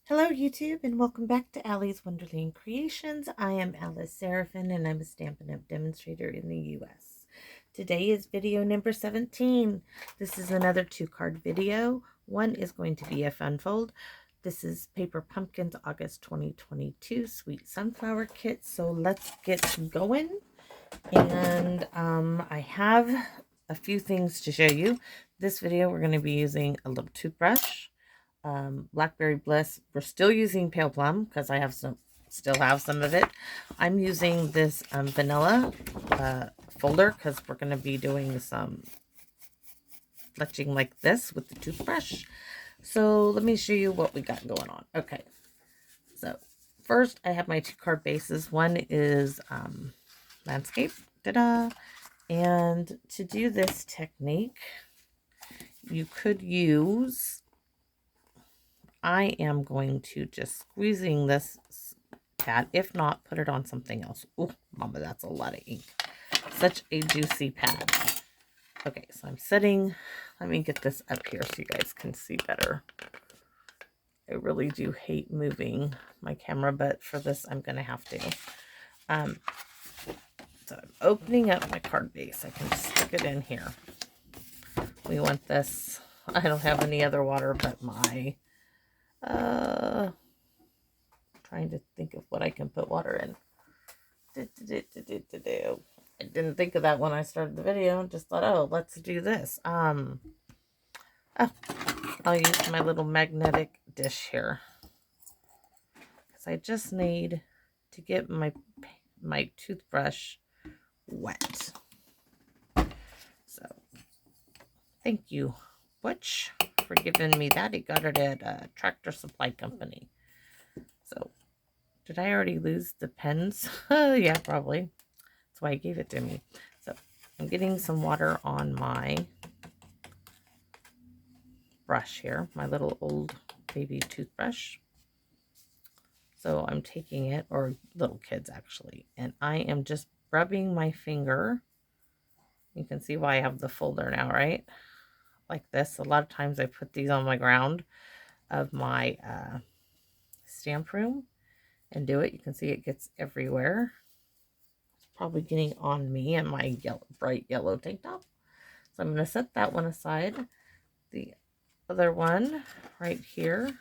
Hello YouTube and welcome back to Allie's Wonderland Creations. I am Alice Seraphin and I'm a Stampin' Up! Demonstrator in the US. Today is video number 17. This is another 2-card video. One is going to be a fun fold. This is Paper Pumpkins August 2022 Sweet Sunflower Kit. So let's get going. And I have a few things to show you. This video we're going to be using a little toothbrush. Blackberry Bliss. We're still using Pale Plum because I have still have some of it. I'm using this vanilla folder because we're going to be doing some fletching like this with the toothbrush. So let me show you what we got going on. Okay, so first I have my 2-card bases. One is landscape. Ta-da! And to do this technique, you could use, I am going to just squeezing this pad. If not, put it on something else. Oh, mama, that's a lot of ink. Such a juicy pad. Okay, so I'm setting, let me get this up here so you guys can see better. I really do hate moving my camera, but for this, I'm going to have to. So I'm opening up my card base. I can stick it in here. We want this. I don't have any other water but my trying to think of what I can put water in. I didn't think of that when I started the video. Just thought, oh, let's do this. I'll use my little magnetic dish here because I just need to get my toothbrush wet. So thank you, Butch, for giving me that. He got it at a Tractor Supply Company. So did I already lose the pens? Yeah, probably. That's why he gave it to me. So I'm getting some water on my brush here, my little old baby toothbrush. So I'm taking it, or little kids actually, and I am just rubbing my finger. You can see why I have the folder now, right? Like this. A lot of times I put these on my ground of my stamp room and do it. You can see it gets everywhere. It's probably getting on me and my bright yellow tank top. So I'm going to set that one aside. The other one right here,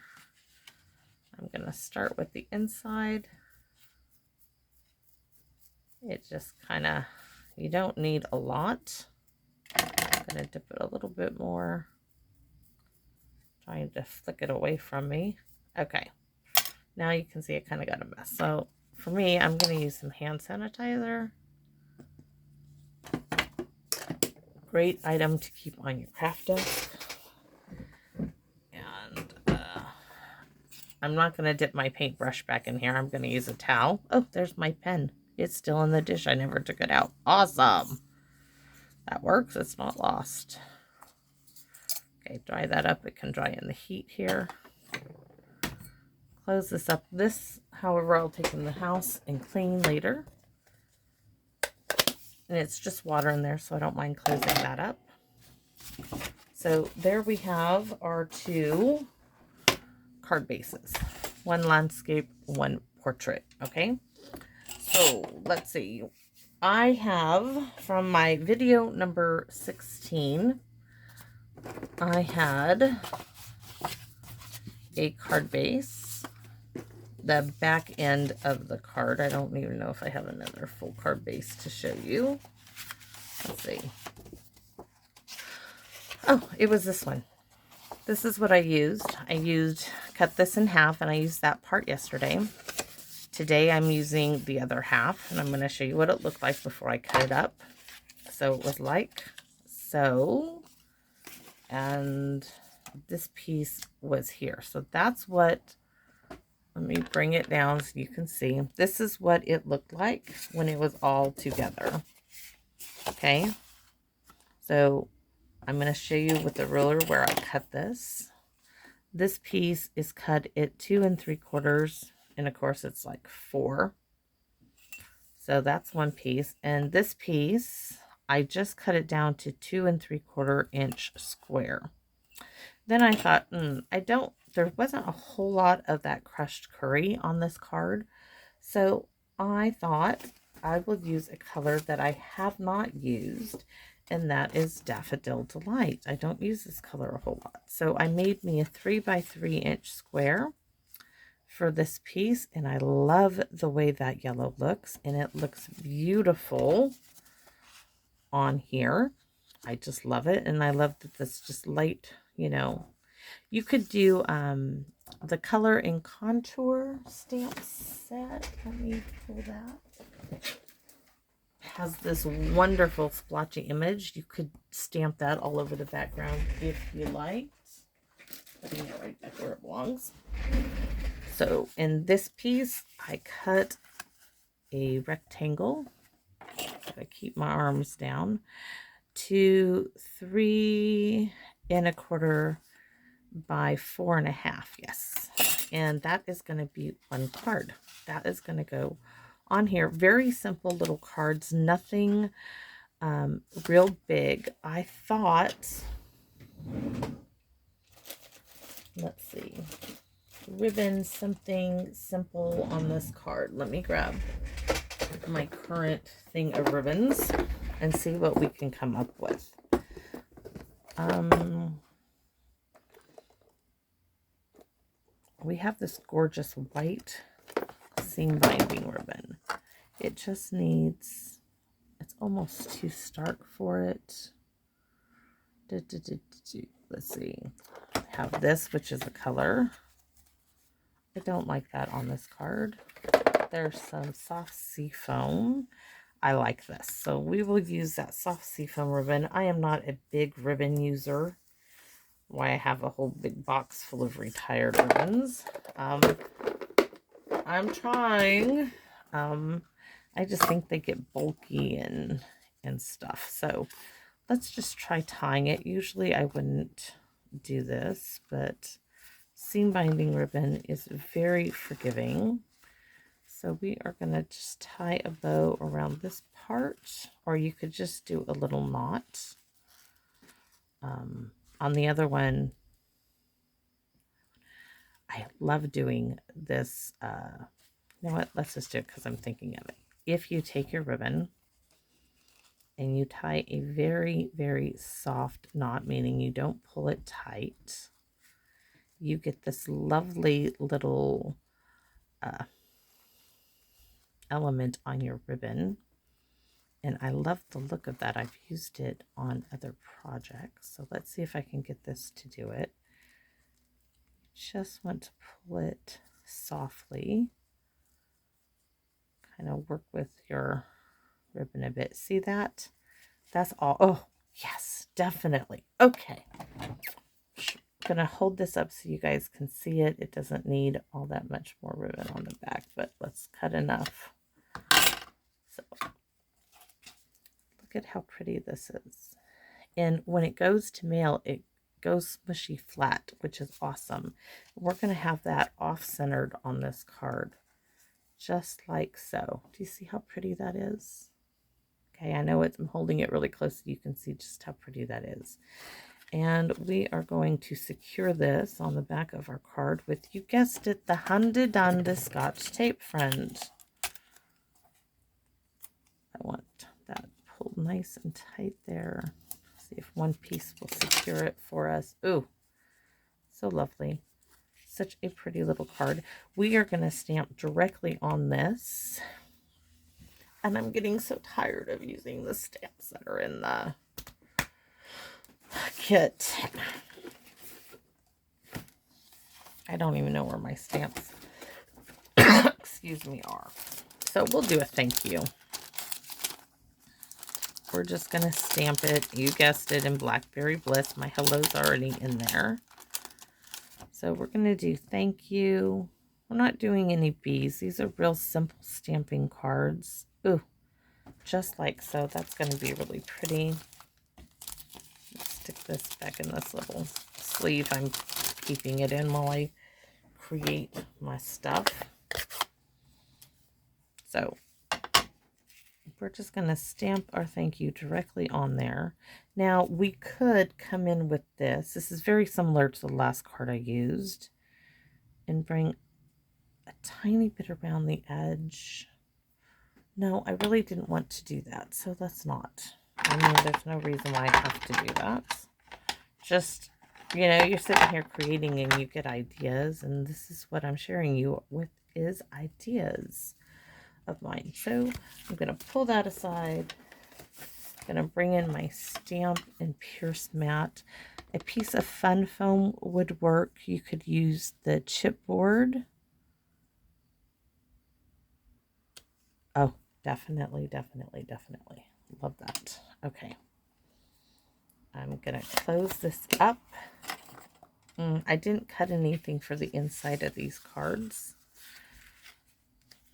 I'm going to start with the inside. It just kind of, you don't need a lot. I'm going to dip it a little bit more. Trying to flick it away from me. Okay. Now you can see it kind of got a mess. So for me, I'm going to use some hand sanitizer. Great item to keep on your craft desk. And I'm not going to dip my paintbrush back in here. I'm going to use a towel. Oh, there's my pen. It's still in the dish. I never took it out. Awesome. That works. It's not lost. Okay, dry that up. It can dry in the heat here. Close this up. This, however, I'll take in the house and clean later. And it's just water in there, so I don't mind closing that up. So there we have our 2 card bases. One landscape, one portrait, okay? So let's see. I have, from my video number 16, I had a card base. The back end of the card. I don't even know if I have another full card base to show you. Let's see. Oh, it was this one. This is what I used. Cut this in half, and I used that part yesterday. Today I'm using the other half, and I'm going to show you what it looked like before I cut it up. So it was like so, and this piece was here. So that's what, let me bring it down so you can see. This is what it looked like when it was all together. Okay, so I'm going to show you with the ruler where I cut this. This piece is cut at 2 3/4, and of course it's like 4. So that's one piece. And this piece, I just cut it down to 2 3/4 inch square. Then I thought, I don't there wasn't a whole lot of that crushed curry on this card. So I thought I will use a color that I have not used, and that is Daffodil Delight. I don't use this color a whole lot. So I made me a 3x3" square for this piece, and I love the way that yellow looks, and it looks beautiful on here. I just love it, and I love that this just light, you know. You could do the Color and Contour stamp set. Let me pull that. Has this wonderful splotchy image. You could stamp that all over the background if you liked. Putting it right back where it belongs. So in this piece, I cut a rectangle. I keep my arms down to 3 1/4 by 4 1/2. Yes. And that is going to be one card. That is going to go on here. Very simple little cards. Nothing real big. I thought, let's see, ribbon, something simple on this card. Let me grab my current thing of ribbons and see what we can come up with. We have this gorgeous white seam binding ribbon. It just needs, it's almost too stark for it. Let's see. I have this, which is a color. I don't like that on this card. There's some soft sea foam. I like this. So we will use that soft sea foam ribbon. I am not a big ribbon user. Why I have a whole big box full of retired ribbons. I'm trying. I just think they get bulky and stuff. So let's just try tying it. Usually I wouldn't do this, but seam binding ribbon is very forgiving. So we are going to just tie a bow around this part, or you could just do a little knot. On the other one, I love doing this. You know what? Let's just do it because I'm thinking of it. If you take your ribbon and you tie a very, very soft knot, meaning you don't pull it tight, you get this lovely little element on your ribbon. And I love the look of that. I've used it on other projects. So let's see if I can get this to do it. Just want to pull it softly. Kind of work with your ribbon a bit. See that? That's all. Oh, yes, definitely. Okay. I'm going to hold this up so you guys can see it. It doesn't need all that much more ribbon on the back, but let's cut enough. So look at how pretty this is. And when it goes to mail, it goes smushy flat, which is awesome. We're going to have that off-centered on this card, just like so. Do you see how pretty that is? Okay, I know I'm holding it really close so you can see just how pretty that is. And we are going to secure this on the back of our card with, you guessed it, the Handy Dandy Scotch tape, friend. I want that pulled nice and tight there. See if one piece will secure it for us. Ooh, so lovely. Such a pretty little card. We are going to stamp directly on this. And I'm getting so tired of using the stamps that are in the kit. I don't even know where my stamps, excuse me, are. So we'll do a thank you. We're just going to stamp it. You guessed it, in Blackberry Bliss. My hello's already in there. So we're going to do thank you. We're not doing any bees. These are real simple stamping cards. Ooh, just like so. That's going to be really pretty. Let's stick this back in this little sleeve I'm keeping it in while I create my stuff. So we're just going to stamp our thank you directly on there. Now, we could come in with this. This is very similar to the last card I used. and bring a tiny bit around the edge. No, I really didn't want to do that, so let's not. I mean, there's no reason why I have to do that. Just, you know, you're sitting here creating and you get ideas, and this is what I'm sharing you with, is ideas of mine. So I'm going to pull that aside. I'm going to bring in my Stamp and Pierce mat. A piece of fun foam would work. You could use the chipboard. Oh, definitely, definitely, definitely. Love that. Okay. I'm going to close this up. I didn't cut anything for the inside of these cards.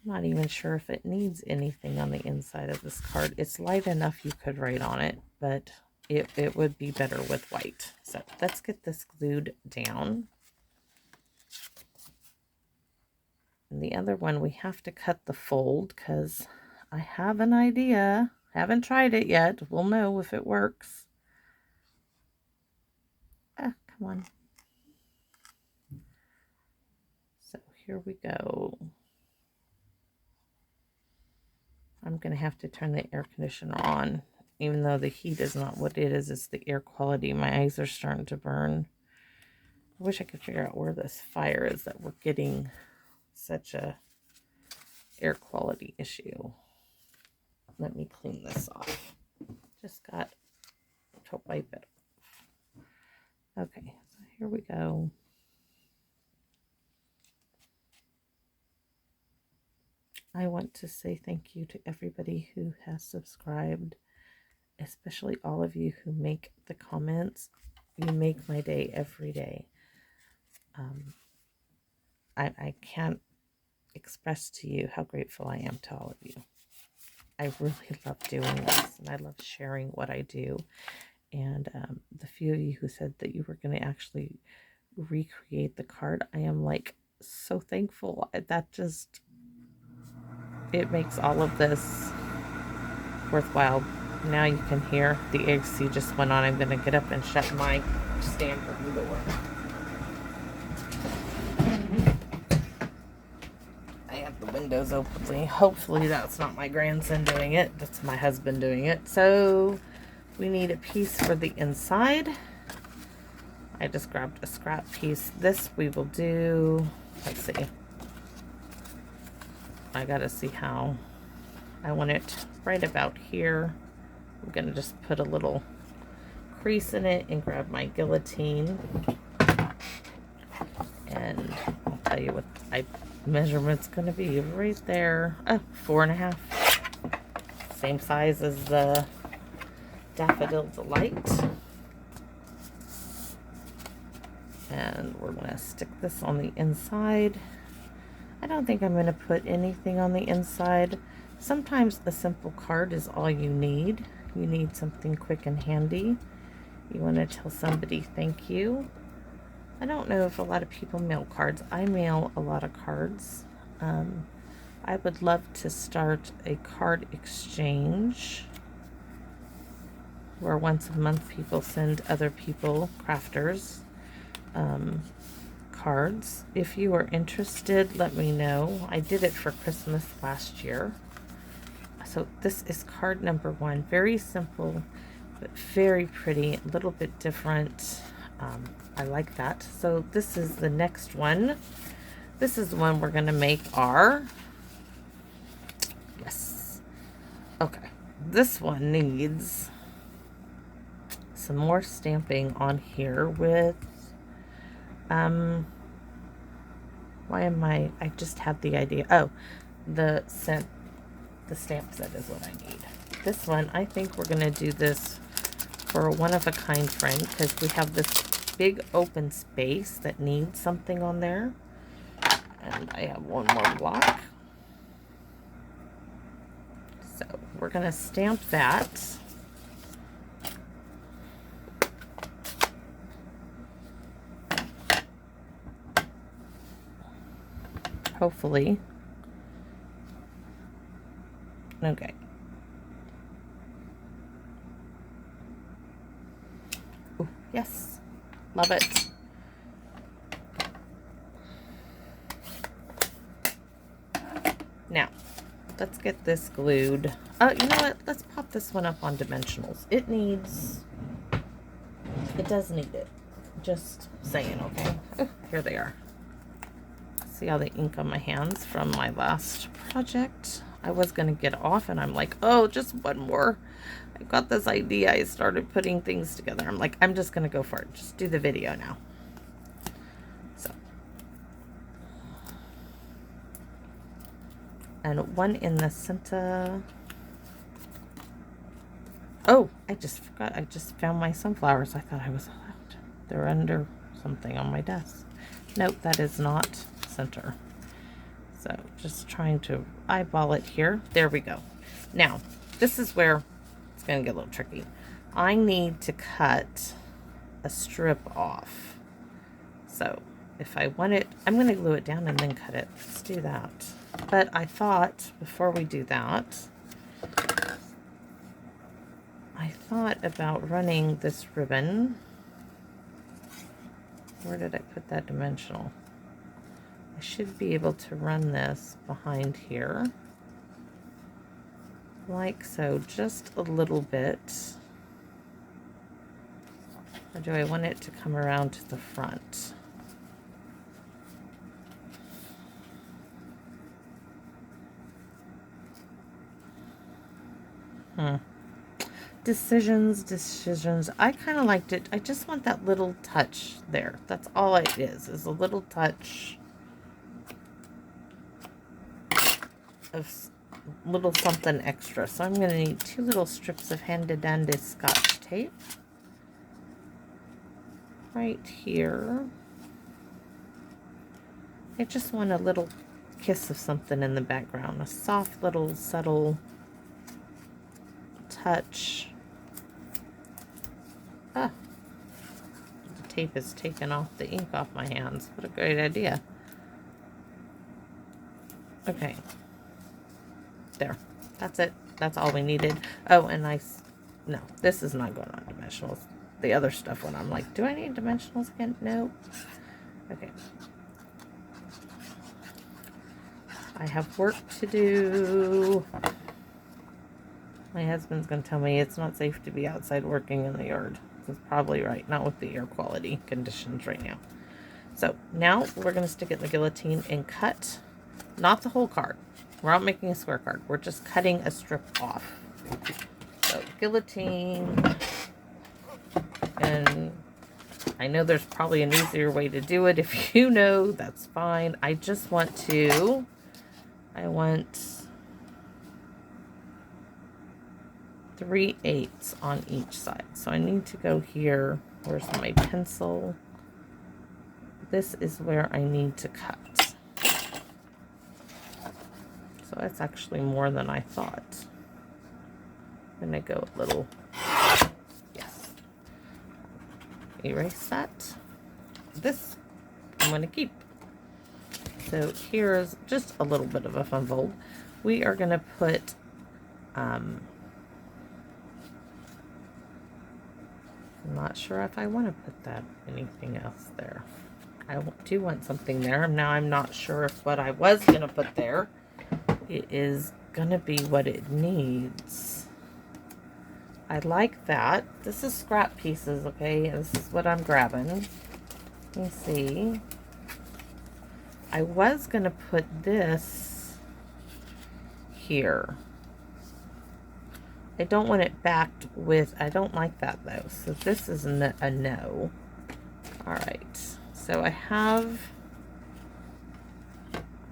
I'm not even sure if it needs anything on the inside of this card. It's light enough you could write on it, but it would be better with white. So let's get this glued down. And the other one, we have to cut the fold because I have an idea. Haven't tried it yet. We'll know if it works. Ah, come on. So here we go. I'm going to have to turn the air conditioner on, even though the heat is not what it is. It's the air quality. My eyes are starting to burn. I wish I could figure out where this fire is that we're getting such a air quality issue. Let me clean this off. Just got to wipe it off. Okay, so here we go. I want to say thank you to everybody who has subscribed, especially all of you who make the comments. You make my day every day. I can't express to you how grateful I am to all of you. I really love doing this, and I love sharing what I do. And the few of you who said that you were going to actually recreate the card, I am like so thankful. That just, it makes all of this worthwhile. Now you can hear the AC just went on. I'm going to get up and shut my stand room door. I have the windows open. Hopefully that's not my grandson doing it. That's my husband doing it. So we need a piece for the inside. I just grabbed a scrap piece. This we will do, let's see. I gotta see how. I want it right about here. I'm gonna just put a little crease in it and grab my guillotine. And I'll tell you what my measurement's gonna be right there. Oh, 4.5. Same size as the Daffodil Delight. And we're going to stick this on the inside. I don't think I'm going to put anything on the inside. Sometimes a simple card is all you need. You need something quick and handy. You want to tell somebody thank you. I don't know if a lot of people mail cards. I mail a lot of cards. I would love to start a card exchange where once a month people send other people, crafters, cards. If you are interested, let me know. I did it for Christmas last year. So this is card number 1. Very simple, but very pretty. A little bit different. I like that. So this is the next one. This is the one we're going to make our... Yes. Okay. This one needs some more stamping on here with... why am I just had the idea. Oh, the stamp set is what I need. This one, I think we're going to do this for a one-of-a-kind friend because we have this big open space that needs something on there. And I have one more block. So we're going to stamp that. Hopefully. Okay. Ooh, yes. Love it. Now, let's get this glued. You know what? Let's pop this one up on dimensionals. It does need it. Just saying, okay? Oh, here they are. See all the ink on my hands from my last project? I was going to get off and I'm like, oh, just one more. I got this idea. I started putting things together. I'm like, I'm just going to go for it. Just do the video now. So. And one in the center. Oh, I just forgot. I just found my sunflowers. I thought I was out. They're under something on my desk. Nope, that is not center. So just trying to eyeball it here. There we go. Now, this is where it's going to get a little tricky. I need to cut a strip off. So if I want it, I'm going to glue it down and then cut it. Let's do that. But I thought before we do that, I thought about running this ribbon. Where did I put that dimensional? I should be able to run this behind here. Like so, just a little bit. Or do I want it to come around to the front? Decisions. I kind of liked it. I just want that little touch there. That's all it is a little touch of little something extra. So I'm going to need 2 little strips of handy-dandy Scotch tape right here. I just want a little kiss of something in the background, a soft little subtle touch. The tape is taking off the ink off my hands. What a great idea. Okay. There. That's it. That's all we needed. Oh, and no, this is not going on dimensionals. The other stuff when I'm like, do I need dimensionals again? No. Okay. I have work to do. My husband's going to tell me it's not safe to be outside working in the yard. He's probably right. Not with the air quality conditions right now. So now we're going to stick it in the guillotine and cut, not the whole card. We're not making a square card. We're just cutting a strip off. So guillotine. And I know there's probably an easier way to do it. If you know, that's fine. I just want to, I want 3/8 on each side. So I need to go here. Where's my pencil? This is where I need to cut. So that's actually more than I thought. I'm going to go a little, yes. Erase that. This I'm going to keep. So here's just a little bit of a fun fold. We are going to put, I'm not sure if I want to put anything else there. I do want something there. Now I'm not sure if what I was going to put there, it is going to be what it needs. I like that. This is scrap pieces, okay? This is what I'm grabbing. Let me see. I was going to put this here. I don't want it backed with, I don't like that though. So this is a no. All right. So I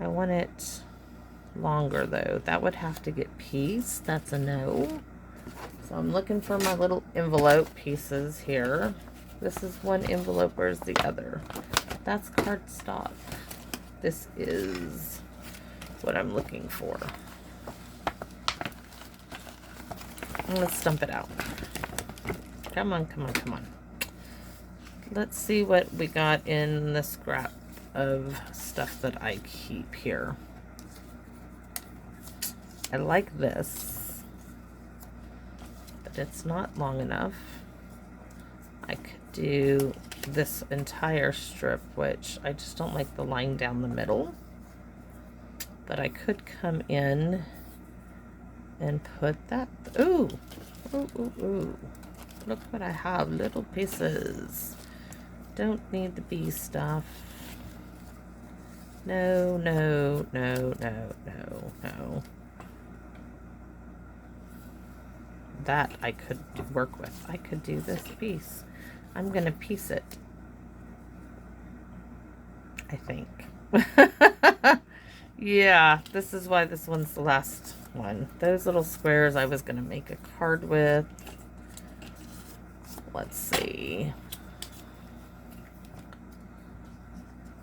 want it longer though. That would have to get pieced. That's a no. So I'm looking for my little envelope pieces here. This is one envelope. Where's the other? That's cardstock. This is what I'm looking for. Let's stump it out. Come on, come on, come on. Let's see what we got in the scrap of stuff that I keep here. I like this, but it's not long enough. I could do this entire strip, which I just don't like the line down the middle. But I could come in and put that. Ooh, ooh, ooh, ooh. Look what I have, little pieces. Don't need the bee stuff. No, no, no, no, no, no. That I could work with. I could do this piece. I'm gonna piece it, I think. Yeah, this is why this one's the last one. Those little squares I was gonna make a card with. Let's see.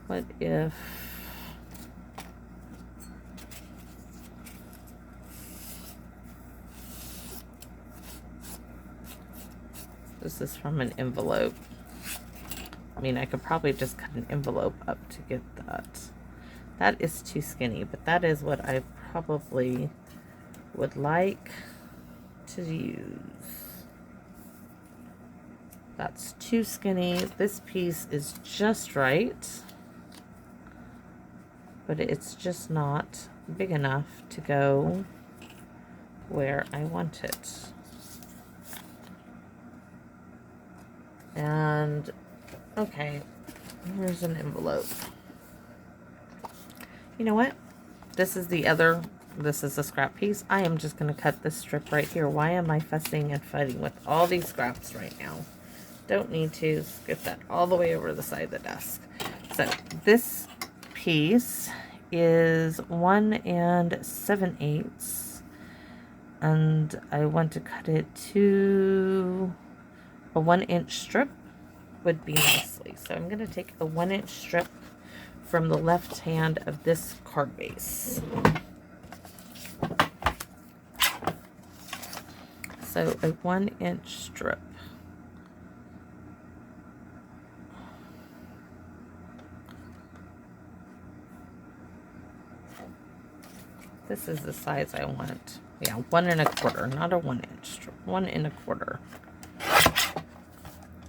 What if this is from an envelope? I mean, I could probably just cut an envelope up to get that. That is too skinny, but that is what I probably would like to use. That's too skinny. This piece is just right, but it's just not big enough to go where I want it. And okay, here's an envelope. You know what? This is the other, this is a scrap piece. I am just going to cut this strip right here. Why am I fussing and fighting with all these scraps right now? Don't need to. Get that all the way over the side of the desk. So this piece is 1 7/8, and I want to cut it to a 1-inch strip would be nicely. So I'm going to take a 1-inch strip from the left hand of this card base. So a 1-inch strip. This is the size I want. Yeah, 1 1/4, not a 1-inch strip. 1 1/4.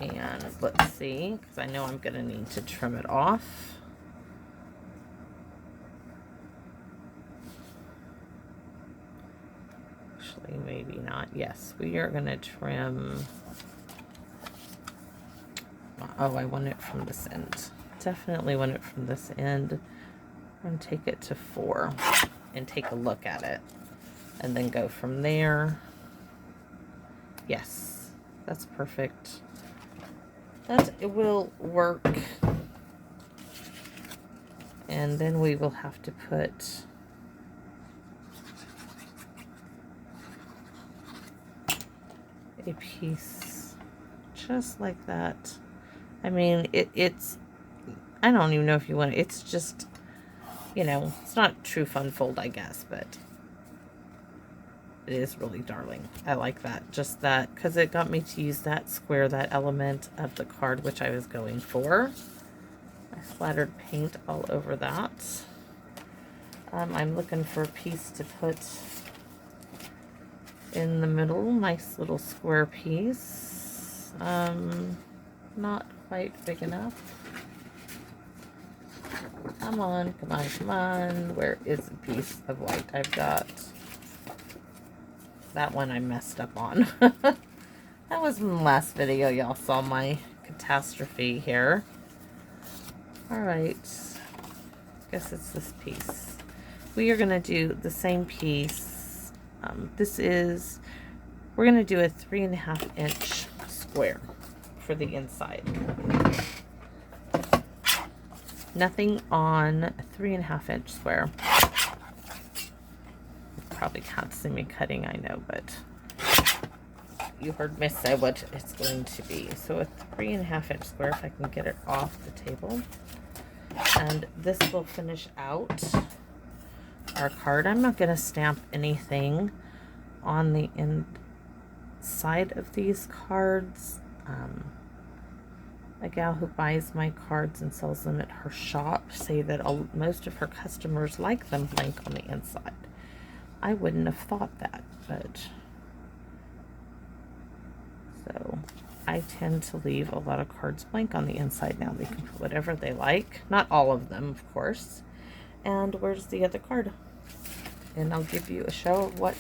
And let's see, because I know I'm going to need to trim it off. Actually, maybe not. Yes, we are going to trim. Oh, I want it from this end. Definitely want it from this end. I'm going to take it to 4 and take a look at it. And then go from there. Yes, that's perfect. That will work. And then we will have to put a piece just like that. I mean, it's, I don't even know if you want it. It's just, you know, it's not true fun fold, I guess, but it is really darling. I like that. Just that, because it got me to use that square, that element of the card, which I was going for. I splattered paint all over that. I'm looking for a piece to put in the middle. Nice little square piece. Not quite big enough. Come on, come on, come on. Where is the piece of white I've got? That one I messed up on. That was in the last video. Y'all saw my catastrophe here. Alright. Guess it's this piece. We are going to do the same piece. This is, we're going to do a 3.5 inch square for the inside. Nothing on a 3.5 inch square. Probably can't see me cutting, I know, but you heard me say what it's going to be. So a 3.5 inch square, if I can get it off the table. And this will finish out our card. I'm not going to stamp anything on the inside of these cards. A gal who buys my cards and sells them at her shop say that most of her customers like them blank on the inside. I wouldn't have thought that, but so I tend to leave a lot of cards blank on the inside now. They can put whatever they like. Not all of them, of course. And where's the other card? And I'll give you a show of what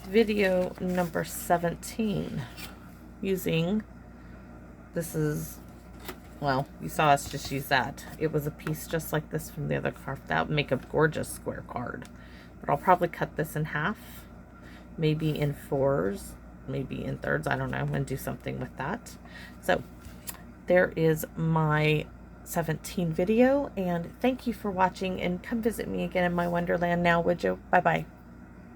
video number 17 using, this is, well, you saw us just use that. It was a piece just like this from the other card. That would make a gorgeous square card. But I'll probably cut this in half, maybe in 4s, maybe in 3rds, I don't know, and do something with that. So there is my 17 video, and thank you for watching, and come visit me again in my Wonderland now, would you? Bye-bye.